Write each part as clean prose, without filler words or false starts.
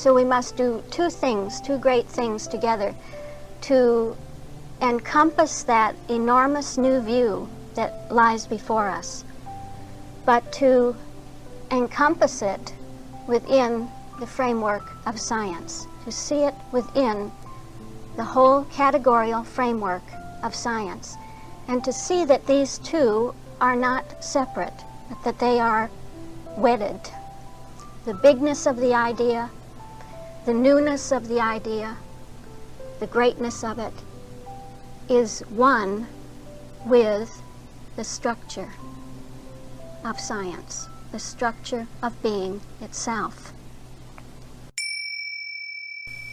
So we must do two things, two great things together, to encompass that enormous new view that lies before us, but to encompass it within the framework of science, to see it within the whole categorical framework of science, and to see that these two are not separate, but that they are wedded. The bigness of the idea, the newness of the idea, the greatness of it is one with the structure of science, the structure of being itself.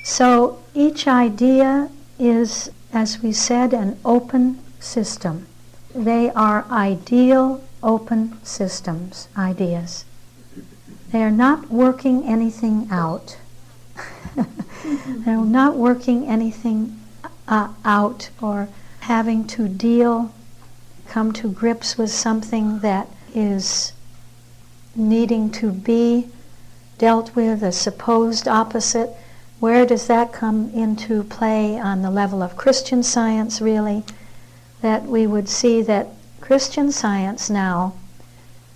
So each idea is, as we said, an open system. They are ideal open systems, ideas. They are not working anything out. They're not working anything out or having to come to grips with something that is needing to be dealt with, a supposed opposite. Where does that come into play on the level of Christian Science, really? That we would see that Christian Science now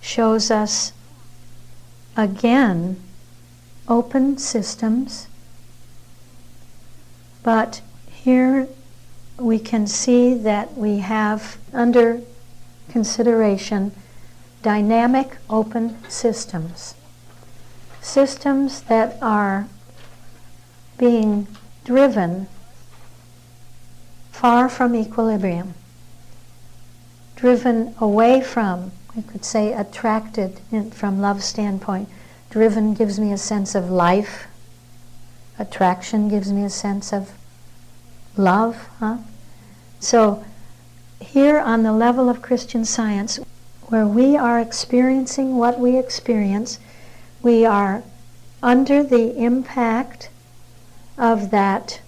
shows us, again, open systems, but here we can see that we have under consideration dynamic open systems. Systems that are being driven far from equilibrium, driven away from, we could say attracted from love's standpoint. Driven gives me a sense of life. Attraction gives me a sense of love. So here on the level of Christian Science, where we are experiencing what we experience, we are under the impact of that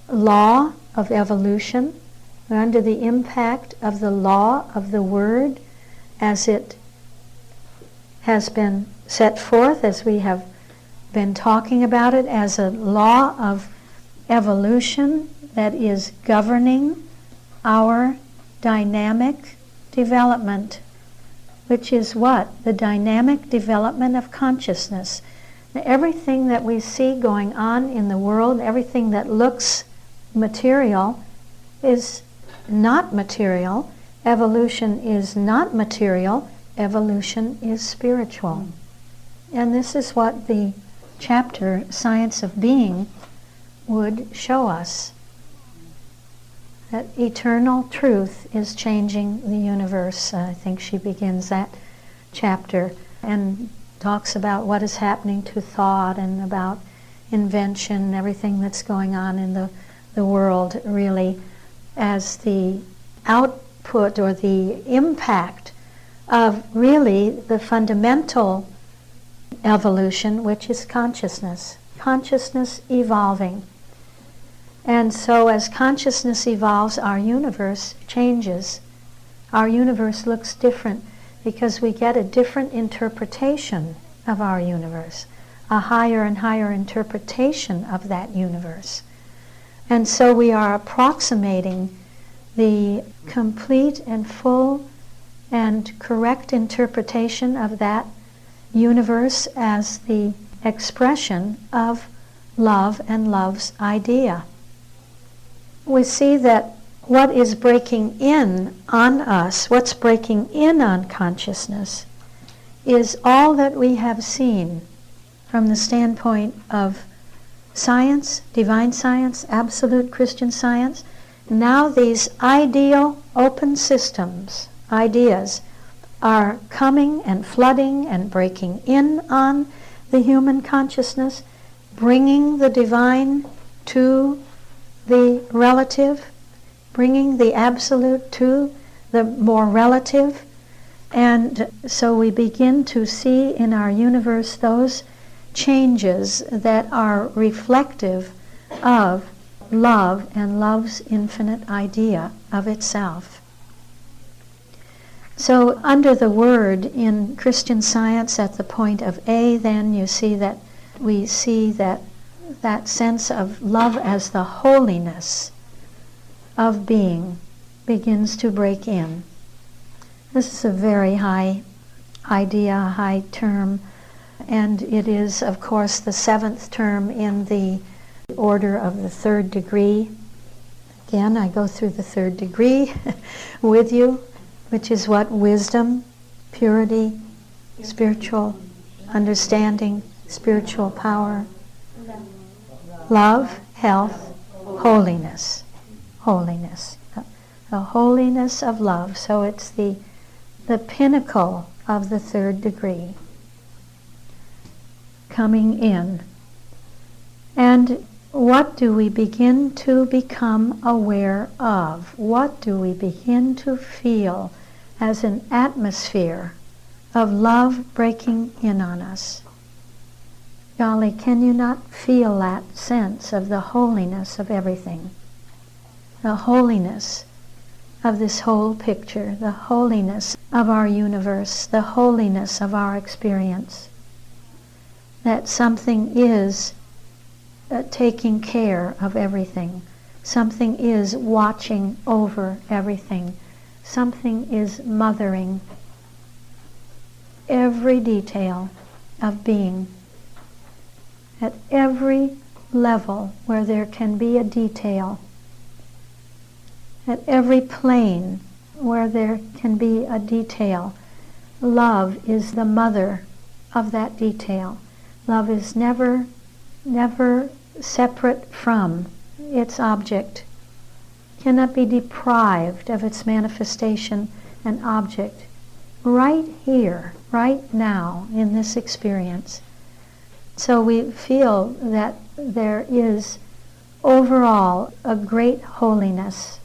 law of evolution. We're under the impact of the law of the Word as it has been set forth, as we have been talking about it, as a law of evolution that is governing our dynamic development, which is what? The dynamic development of consciousness. Everything that we see going on in the world, everything that looks material, is not material. Evolution is not material. Evolution is spiritual. And this is what the chapter, Science of Being, would show us. That eternal truth is changing the universe. I think she begins that chapter and talks about what is happening to thought and about invention, everything that's going on in the world, really, as the output or the impact of really the fundamental evolution, which is consciousness. Consciousness evolving. And so as consciousness evolves, our universe changes. Our universe looks different because we get a different interpretation of our universe, a higher and higher interpretation of that universe. And so we are approximating the complete and full and correct interpretation of that universe as the expression of love and love's idea. We see that what is breaking in on us, what's breaking in on consciousness, is all that we have seen from the standpoint of science, divine science, absolute Christian science. Now these ideal open systems, ideas, are coming and flooding and breaking in on the human consciousness, bringing the divine to the relative, bringing the absolute to the more relative. And so we begin to see in our universe those changes that are reflective of love and love's infinite idea of itself. So under the word in Christian Science at the point of A, then you see that we see that that sense of love as the holiness of being begins to break in. This is a very high idea, a high term, and it is, of course, the 7th term in the order of the 3rd degree. Again, I go through the 3rd degree with you, which is what? Wisdom, purity, spiritual understanding, spiritual power, love, health, holiness. Holiness. The holiness of love. So it's the pinnacle of the 3rd degree coming in. And what do we begin to become aware of? What do we begin to feel as an atmosphere of love breaking in on us? Golly, can you not feel that sense of the holiness of everything? The holiness of this whole picture, the holiness of our universe, the holiness of our experience. That something is taking care of everything. Something is watching over everything. Something is mothering every detail of being. At every level where there can be a detail, at every plane where there can be a detail, love is the mother of that detail. Love is never separate from its object, cannot be deprived of its manifestation and object. Right here, right now, in this experience. So we feel that there is overall a great holiness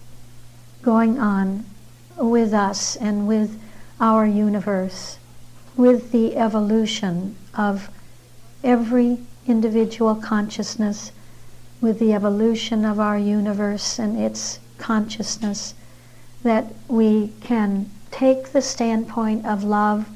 going on with us and with our universe, with the evolution of every individual consciousness, with the evolution of our universe and its consciousness, that we can take the standpoint of love,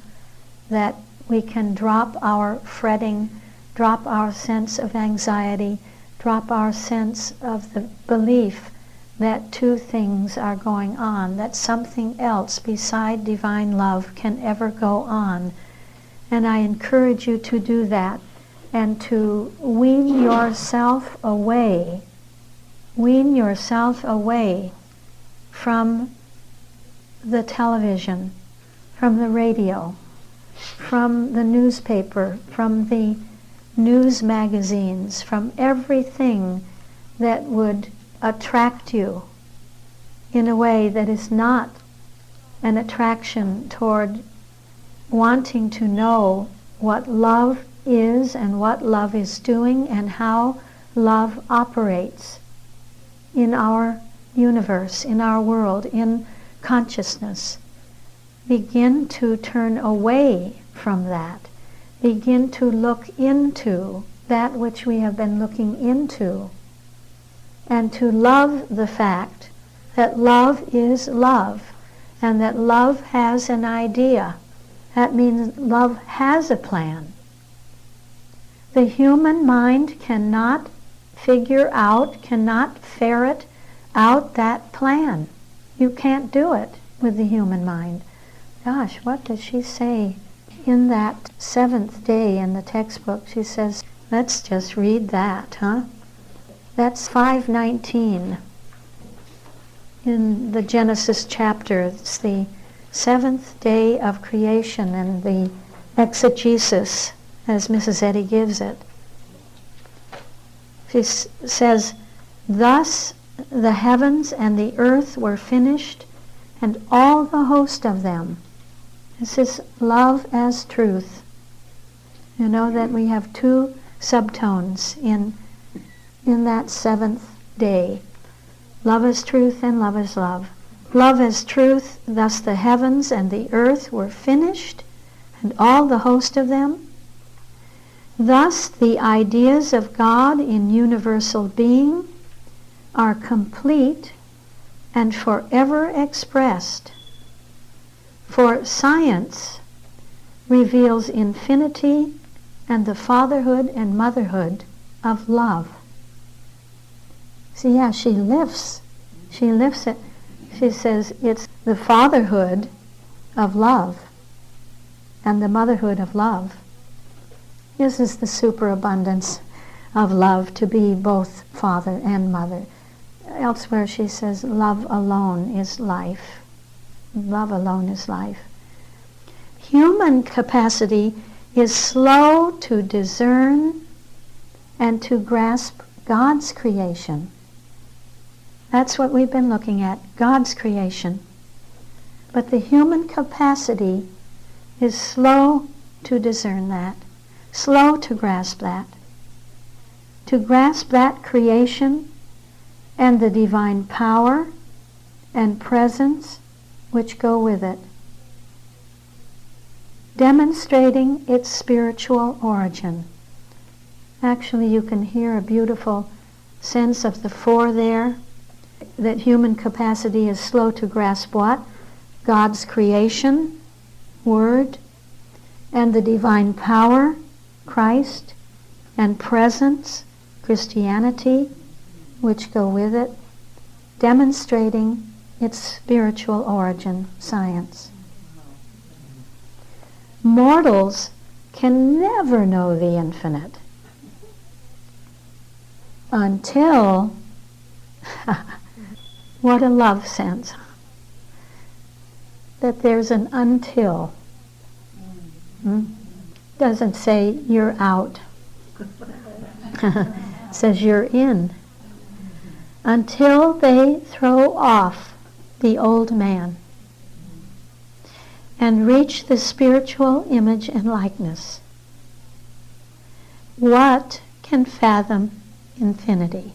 that we can drop our fretting, drop our sense of anxiety, drop our sense of the belief that two things are going on, that something else beside divine love can ever go on. And I encourage you to do that and to wean yourself away from the television, from the radio, from the newspaper, from the news magazines, from everything that would attract you in a way that is not an attraction toward wanting to know what love is and what love is doing and how love operates in our universe, in our world, in consciousness. Begin to turn away from that. Begin to look into that which we have been looking into, and to love the fact that love is love, and that love has an idea. That means love has a plan. The human mind cannot figure out, cannot ferret out that plan. You can't do it with the human mind. Gosh, what does she say in that 7th day in the textbook? She says, let's just read that, huh? That's 5:19 in the Genesis chapter. It's the 7th day of creation and the exegesis, as Mrs. Eddy gives it. She says, thus the heavens and the earth were finished, and all the host of them. This is love as truth. You know that we have two subtones in that 7th day. Love as truth and love as love. Love as truth, thus the heavens and the earth were finished, and all the host of them. Thus the ideas of God in universal being are complete and forever expressed. For science reveals infinity and the fatherhood and motherhood of love. See, yeah, she lifts it. She says it's the fatherhood of love and the motherhood of love. This is the superabundance of love, to be both father and mother. Elsewhere she says love alone is life. Love alone is life. Human capacity is slow to discern and to grasp God's creation. That's what we've been looking at, God's creation. But the human capacity is slow to discern that, slow to grasp that. To grasp that creation and the divine power and presence which go with it, demonstrating its spiritual origin. Actually, you can hear a beautiful sense of the four there, that human capacity is slow to grasp what? God's creation, Word, and the divine power, Christ, and presence, Christianity, which go with it, demonstrating its spiritual origin, science. Mortals can never know the infinite until, what a love sense, that there's an until. Doesn't say you're out. It says you're in. Until they throw off the old man and reach the spiritual image and likeness. What can fathom infinity?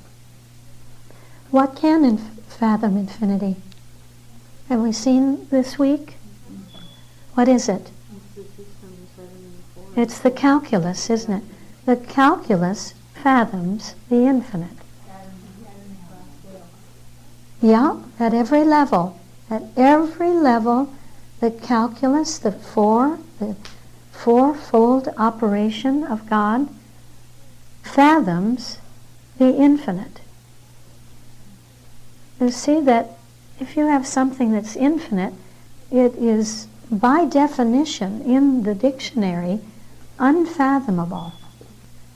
What can fathom infinity? Have we seen this week? What is it? It's the calculus, isn't it? The calculus fathoms the infinite. Yeah, at every level. At every level, the calculus, the fourfold operation of God fathoms the infinite. You see that if you have something that's infinite, it is by definition in the dictionary unfathomable.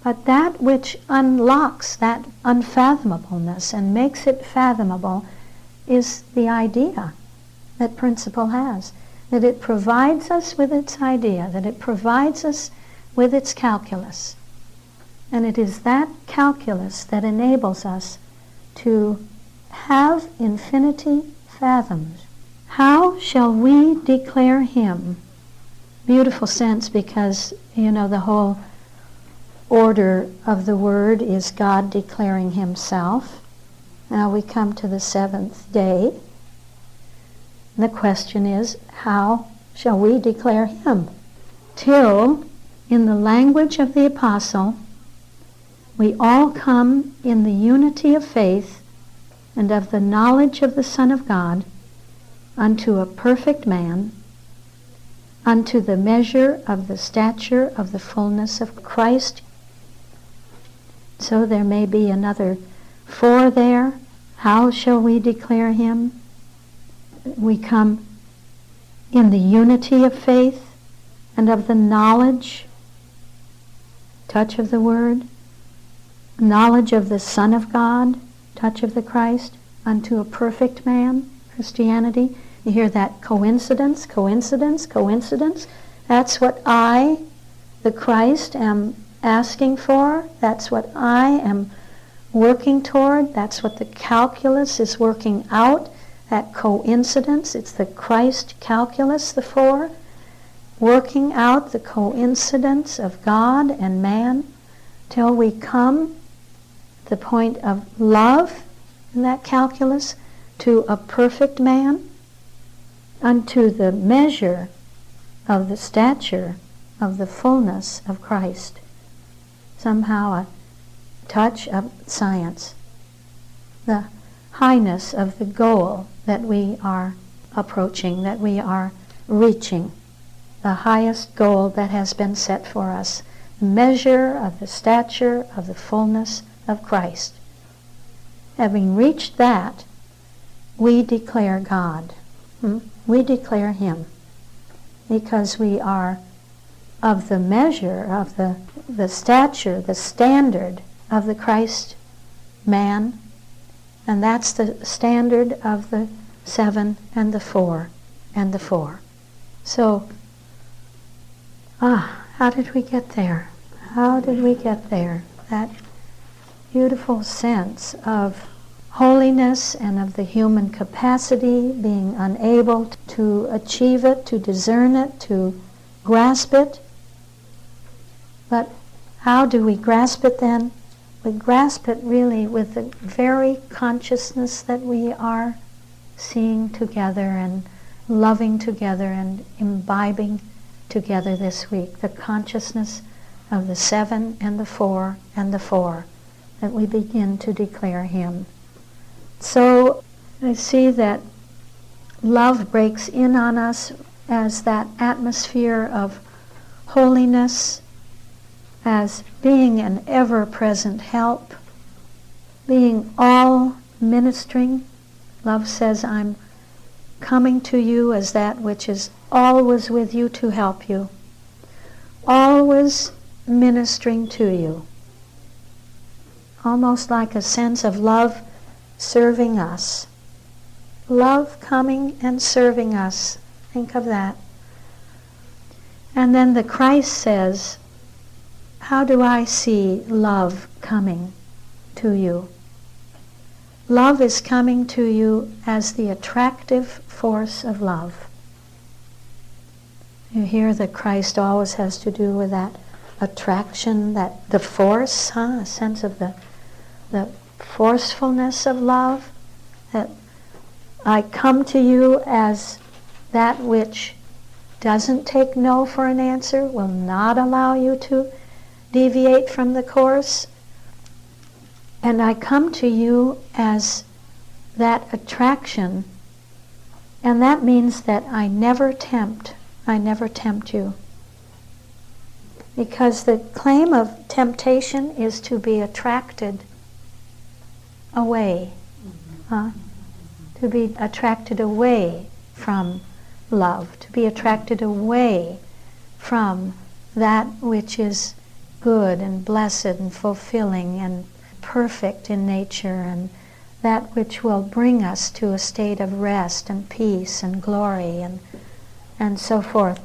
But that which unlocks that unfathomableness and makes it fathomable is the idea that principle has. That it provides us with its idea, that it provides us with its calculus. And it is that calculus that enables us to have infinity fathomed. How shall we declare him? Beautiful sense, because, the whole order of the word is God declaring himself. Now we come to the seventh day. The question is, how shall we declare him? Till, in the language of the apostle, we all come in the unity of faith and of the knowledge of the Son of God unto a perfect man, unto the measure of the stature of the fullness of Christ. So there may be another 4 there. How shall we declare him? We come in the unity of faith and of the knowledge, touch of the Word, knowledge of the Son of God, touch of the Christ, unto a perfect man, Christianity. You hear that coincidence, coincidence, coincidence. That's what I, the Christ, am asking for. That's what I am working toward. That's what the calculus is working out. That coincidence, it's the Christ calculus, the 4, working out the coincidence of God and man till we come to the point of love in that calculus to a perfect man, unto the measure of the stature of the fullness of Christ. Somehow a touch of science. The highness of the goal that we are approaching, that we are reaching. The highest goal that has been set for us, measure of the stature of the fullness of Christ. Having reached that, we declare God. We declare Him, because we are of the measure of the stature, the standard of the Christ man, and that's the standard of the 7 and the 4 and the 4. So, how did we get there? How did we get there? That beautiful sense of holiness and of the human capacity, being unable to achieve it, to discern it, to grasp it. But how do we grasp it then? We grasp it really with the very consciousness that we are seeing together and loving together and imbibing together this week. The consciousness of the 7 and the 4 and the 4, that we begin to declare Him. So I see that love breaks in on us as that atmosphere of holiness, as being an ever-present help, being all ministering. Love says, I'm coming to you as that which is always with you to help you, always ministering to you. Almost like a sense of love serving us. Love coming and serving us. Think of that. And then the Christ says, how do I see love coming to you? Love is coming to you as the attractive force of love. You hear that Christ always has to do with that attraction, that the force, a sense of the forcefulness of love, that I come to you as that which doesn't take no for an answer, will not allow you to deviate from the course, and I come to you as that attraction, and that means that I never tempt you. Because the claim of temptation is to be attracted away, to be attracted away from love, to be attracted away from that which is good and blessed and fulfilling and perfect in nature, and that which will bring us to a state of rest and peace and glory and so forth.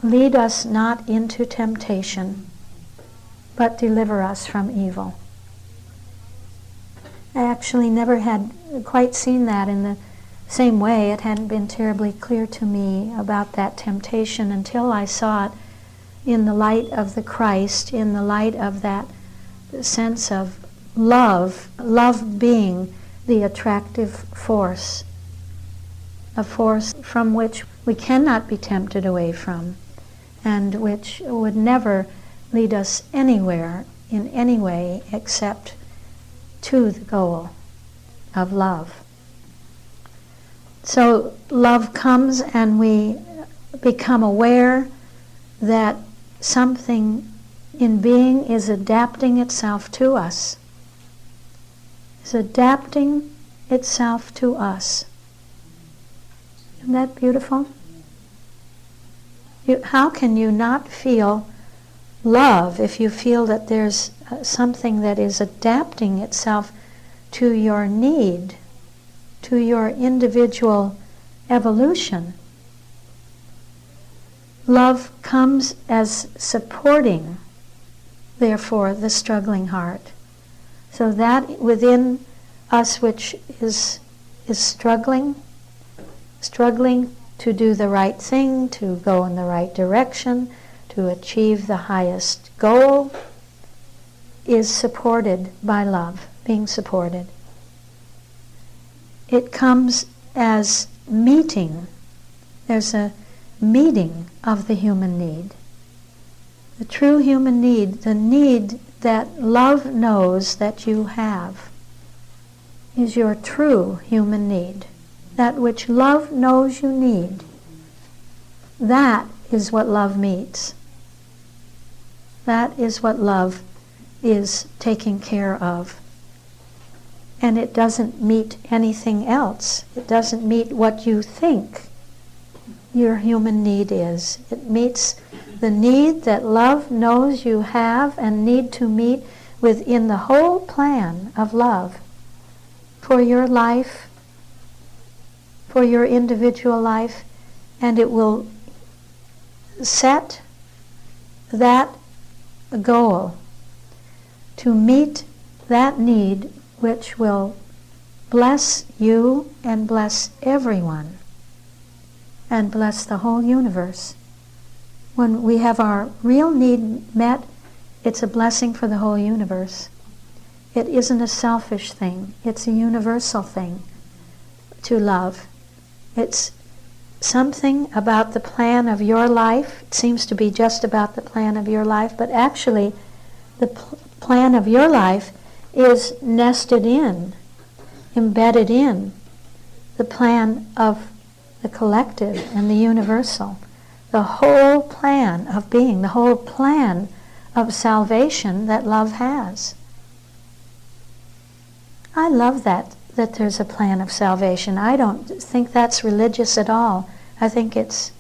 Lead us not into temptation, but deliver us from evil. I actually never had quite seen that in the same way. It hadn't been terribly clear to me about that temptation until I saw it in the light of the Christ, in the light of that sense of love being the attractive force, a force from which we cannot be tempted away from, and which would never lead us anywhere in any way except to the goal of love. So love comes and we become aware that something in being is adapting itself to us. It's adapting itself to us. Isn't that beautiful? How can you not feel love if you feel that there's something that is adapting itself to your need, to your individual evolution? Love comes as supporting, therefore, the struggling heart. So that within us which is struggling to do the right thing, to go in the right direction, to achieve the highest goal, is supported by love, being supported. It comes as meeting. There's a meeting of the human need. The true human need, the need that love knows that you have, is your true human need. That which love knows you need, that is what love meets. That is what love is taking care of. And it doesn't meet anything else. It doesn't meet what you think your human need is. It meets the need that love knows you have and need to meet within the whole plan of love for your life, for your individual life, and it will set that goal to meet that need, which will bless you and bless everyone and bless the whole universe. When we have our real need met, it's a blessing for the whole universe. It isn't a selfish thing. It's a universal thing to love. It's something about the plan of your life. It seems to be just about the plan of your life, but actually the plan of your life is nested in, embedded in the plan of the collective and the universal. The whole plan of being, the whole plan of salvation that love has. I love that there's a plan of salvation. I don't think that's religious at all. I think it's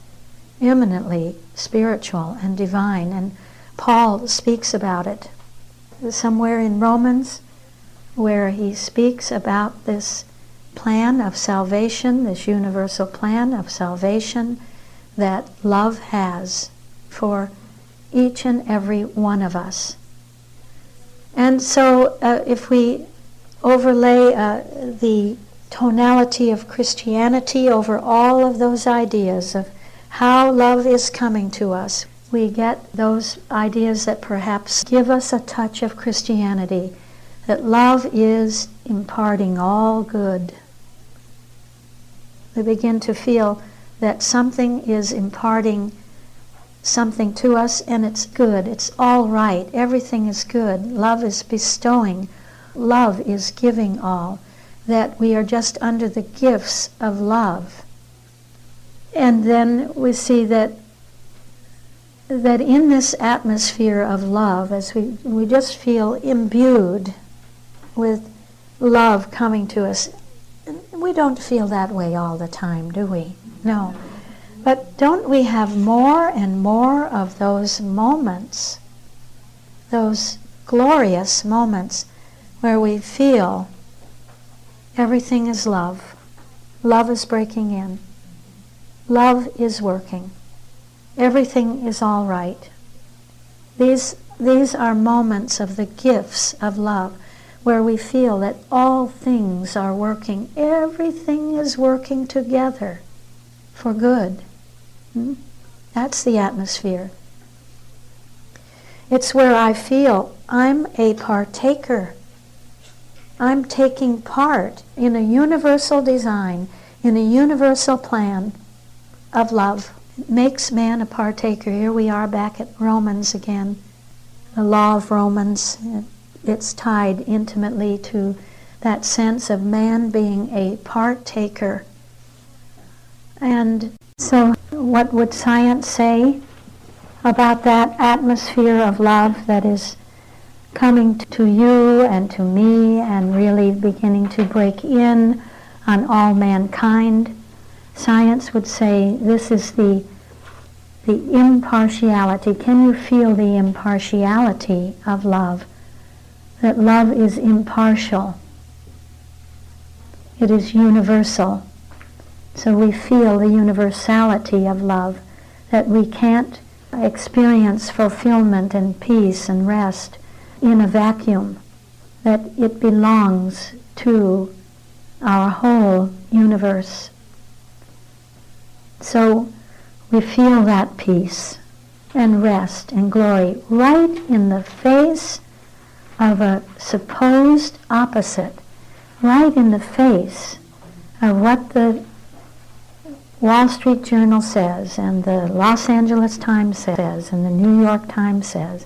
eminently spiritual and divine, and Paul speaks about it somewhere in Romans, where he speaks about this plan of salvation, this universal plan of salvation that love has for each and every one of us. And so if we overlay the tonality of Christianity over all of those ideas of how love is coming to us, we get those ideas that perhaps give us a touch of Christianity, that love is imparting all good. We begin to feel that something is imparting something to us, and it's good, it's all right, everything is good. Love is bestowing, love is giving all, that we are just under the gifts of love. And then we see that in this atmosphere of love, as we just feel imbued with love coming to us. We don't feel that way all the time, do we? No. But don't we have more and more of those moments, those glorious moments where we feel everything is love. Love is breaking in. Love is working. Everything is all right. These are moments of the gifts of love where we feel that all things are working. Everything is working together for good. That's the atmosphere. It's where I feel I'm a partaker. I'm taking part in a universal design, in a universal plan of love. It makes man a partaker. Here we are back at Romans again. The law of Romans, it's tied intimately to that sense of man being a partaker. And so what would science say about that atmosphere of love that is coming to you and to me and really beginning to break in on all mankind? Science would say this is the impartiality. Can you feel the impartiality of love? That love is impartial. It is universal. So we feel the universality of love, that we can't experience fulfillment and peace and rest in a vacuum, that it belongs to our whole universe. So we feel that peace and rest and glory right in the face of a supposed opposite, right in the face of what the Wall Street Journal says and the Los Angeles Times says and the New York Times says,